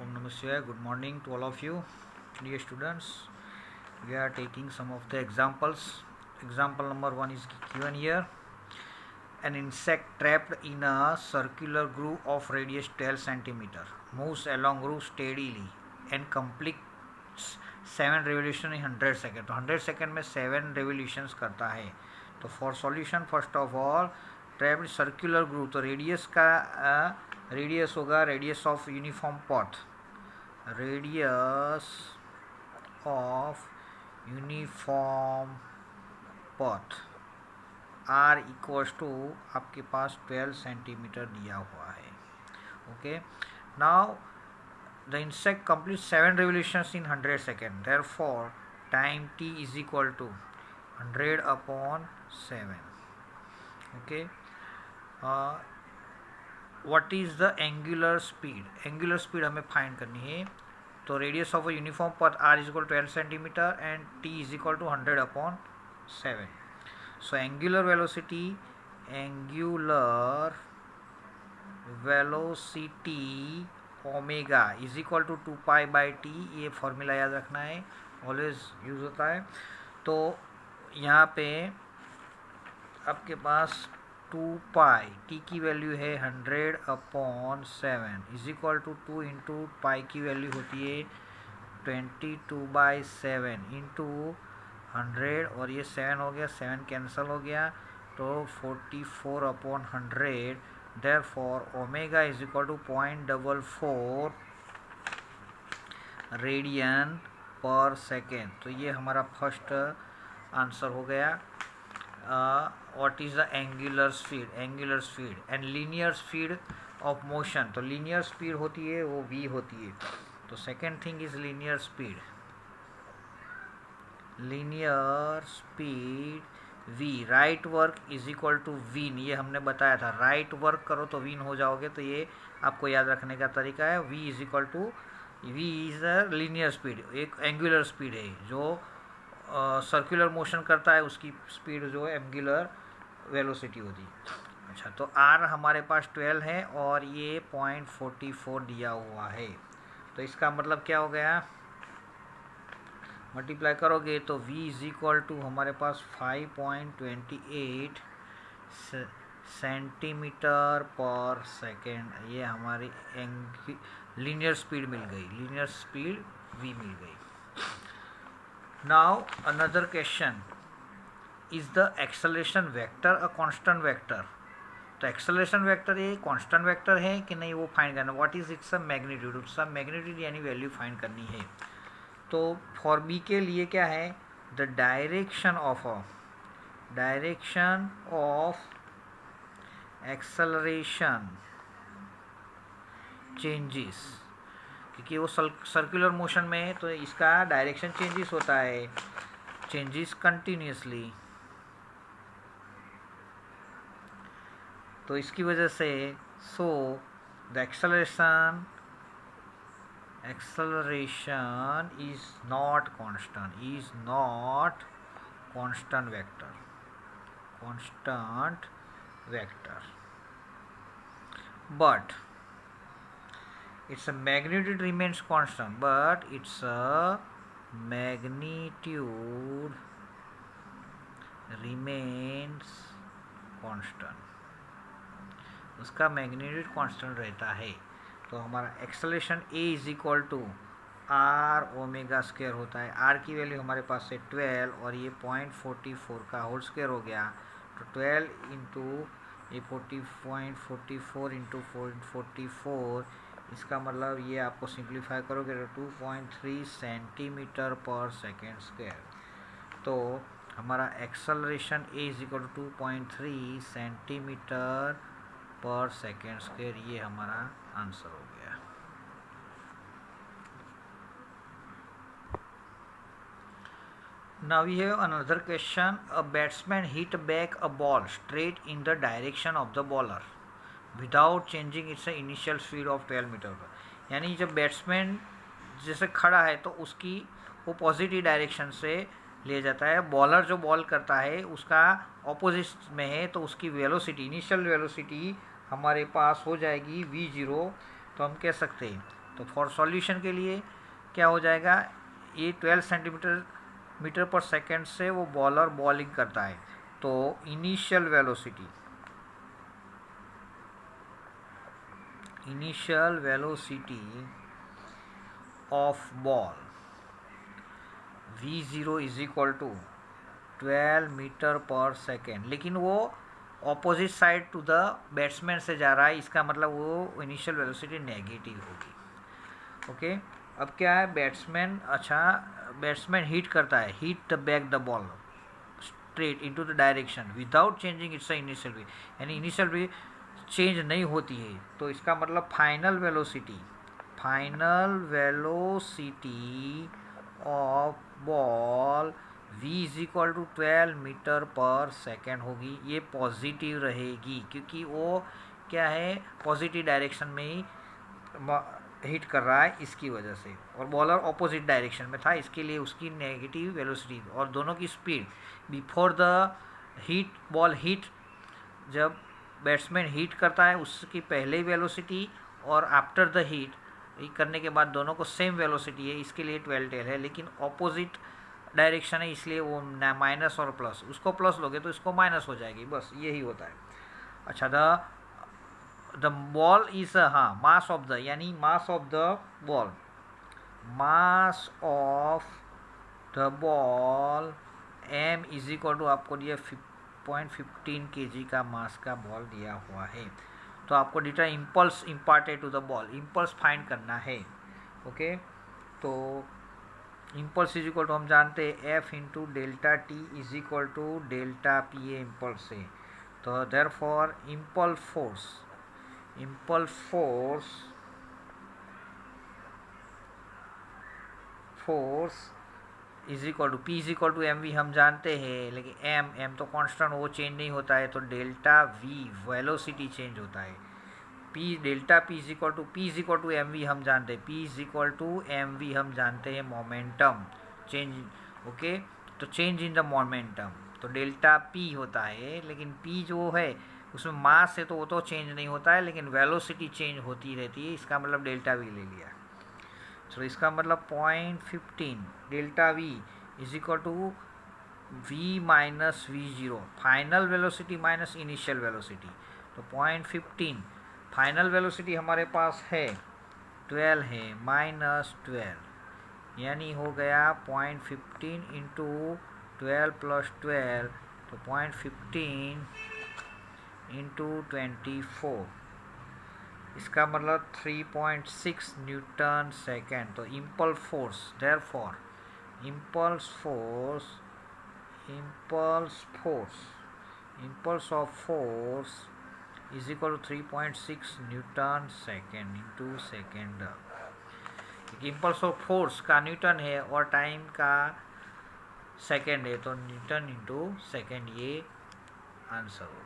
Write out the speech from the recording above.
Om Namah Shivaya. Good morning to all of you, dear students. We are taking some of the examples. Example number 1 is given here. An insect trapped in a circular groove of radius 12 cm moves along groove steadily and completes 7 revolutions in 100 seconds. तो 100 second में 7 revolutions करता है. तो for solution first of all trapped circular groove, तो radius का radius होगा radius of uniform path, radius of uniform path R equals to आपके पास 12 सेंटीमीटर दिया हुआ है. Okay, now the insect complete 7 revolutions in 100 seconds. Therefore time t is equal to 100/7. Okay, what is the angular speed? Angular speed हमें find करनी है. तो radius of a uniform path r is equal to 12 centimetre and t is equal to 100/7. So angular velocity omega is equal to 2 pi by t. ये formula याद रखना है, always use होता है. तो यहाँ पे आपके पास 2 पाई टी की वैल्यू है 100/7 is equal to 2 into pi की वैल्यू होती है 22/7 इंटू 100 और ये 7 हो गया, 7 कैंसिल हो गया तो 44/100. Therefore omega is equal to 0.44 radian per second. तो ये हमारा फर्स्ट आंसर हो गया. What is the angular speed? Angular speed and linear speed of motion. तो लीनियर स्पीड होती है वो v होती है. तो second thing is linear speed. Linear speed v, right work is equal to वीन. ये हमने बताया था, राइट वर्क करो तो वीन हो जाओगे. तो ये आपको याद रखने का तरीका है. v is equal to v is a linear speed, एक एंगुलर स्पीड है. जो सर्कुलर मोशन करता है उसकी स्पीड जो एंगुलर वेलोसिटी होती है. अच्छा, तो r हमारे पास 12 है और ये 0.44 दिया हुआ है. तो इसका मतलब क्या हो गया, मल्टीप्लाई करोगे तो v इज इक्वल टू हमारे पास 5.28 सेंटीमीटर पर सेकेंड. ये हमारी लीनियर स्पीड मिल गई, लीनियर स्पीड v मिल गई. Now another question, is the acceleration vector a constant vector? तो एक्सेलरेशन वेक्टर ये कांस्टेंट वेक्टर है कि नहीं वो फाइंड करना. What is its magnitude? उसका मैग्नीट्यूड यानी वैल्यू फाइंड करनी है. तो फॉर बी के लिए क्या है, the direction of acceleration changes, क्योंकि वो सर्कुलर मोशन में है तो इसका डायरेक्शन चेंजेस होता है, चेंजेस कंटिन्यूसली. तो इसकी वजह से so the acceleration is not constant vector, but its magnitude remains constant, but its magnitude remains constant. उसका मैग्नीट्यूड कांस्टेंट रहता है. तो हमारा acceleration a is equal to r omega square होता है. r की वैल्यू हमारे पास है 12 और ये 0.44 का होल स्क्वायर हो गया. तो 12 इंटू ये 40.44 इंटू 0.44, इसका मतलब ये आपको सिंप्लीफाई करोगे तो 2.3 सेंटीमीटर पर सेकेंड स्क्वायर. तो हमारा acceleration a is equal to 2.3 centimetre per second square. ये हमारा आंसर हो गया. Now we have another question. A batsman hit back a ball straight in the direction of the bowler without changing its initial speed of 12 metre. यानी जब batsman जैसे खड़ा है तो उसकी वो पॉजिटिव डायरेक्शन से ले जाता है. बॉलर जो बॉल करता है उसका ऑपोजिट में है तो उसकी वेलोसिटी, इनिशियल वेलोसिटी हमारे पास हो जाएगी v0. तो हम कह सकते हैं तो फॉर सॉल्यूशन के लिए क्या हो जाएगा, ये 12 सेंटीमीटर मीटर पर सेकेंड से वो बॉलर बॉलिंग करता है, तो initial velocity of ball v0 is equal to 12 metre per second, लेकिन वो opposite side to the batsman से जा रहा है, इसका मतलब वो इनिशियल वेलोसिटी नेगेटिव होगी। ओके, अब क्या है, बैट्समैन हिट करता है, hit the back the ball straight into the direction without changing its initial way, यानी इनिशियल वे चेंज नहीं होती है, तो इसका मतलब final velocity of ball v is equal to 12 metre per second होगी। ये पॉजिटिव रहेगी क्योंकि वो क्या है, पॉजिटिव डायरेक्शन में ही हिट कर रहा है इसकी वजह से, और बॉलर ऑपोजिट डायरेक्शन में था, इसके लिए उसकी नेगेटिव वेलोसिटी, और दोनों की speed before the ball hit, जब बैट्समैन हिट करता है उसकी पहले वेलोसिटी, और आफ्टर द हिट करने के बाद दोनों को सेम वेलोसिटी है, इसके लिए 12 टेल है, लेकिन ऑपोजिट डायरेक्शन है इसलिए वो माइनस और प्लस, उसको प्लस लोगे तो इसको माइनस हो जाएगी, बस यही होता है। अच्छा, the ball is mass of the, यानी mass of the ball m is equal to, आपको दिया 0.15 kg का मास का बॉल दिया हुआ है, तो आपको डिटा impulse imparted to the ball, impulse find करना है। ओके, तो इम्पल्स इज इक्वल टू हम जानते हैं F into delta T is equal to delta P, a impulse है, तो therefore impulse force is equal to P is equal to M V हम जानते हैं, लेकिन एम तो कांस्टेंट, वो चेंज नहीं होता है, तो डेल्टा वी वेलोसिटी चेंज होता है, delta P is equal to M V हम जानते हैं, P is equal to M V हम जानते हैं मोमेंटम चेंज। ओके, तो चेंज इन द मोमेंटम, तो डेल्टा पी होता है, लेकिन पी जो है उसमें मास है तो वो तो चेंज नहीं होता है, लेकिन वेलोसिटी चेंज होती रहती है, इसका मतलब डेल्टा वी ले लिया। तो इसका मतलब 0.15 delta V is equal to v minus v0, final velocity minus initial velocity, तो 0.15 फाइनल वेलोसिटी हमारे पास है 12 है, माइनस 12 यानी हो गया 0.15 इंटू 12 प्लस 12, तो 0.15 इंटू 24, इसका मतलब 3.6 न्यूटन सेकेंड। तो impulse force, therefore impulse of force is equal to 3.6 newton second into second. Impulse of force का न्यूटन है और टाइम का सेकेंड है, तो न्यूटन इंटू सेकेंड ये आंसर होगा।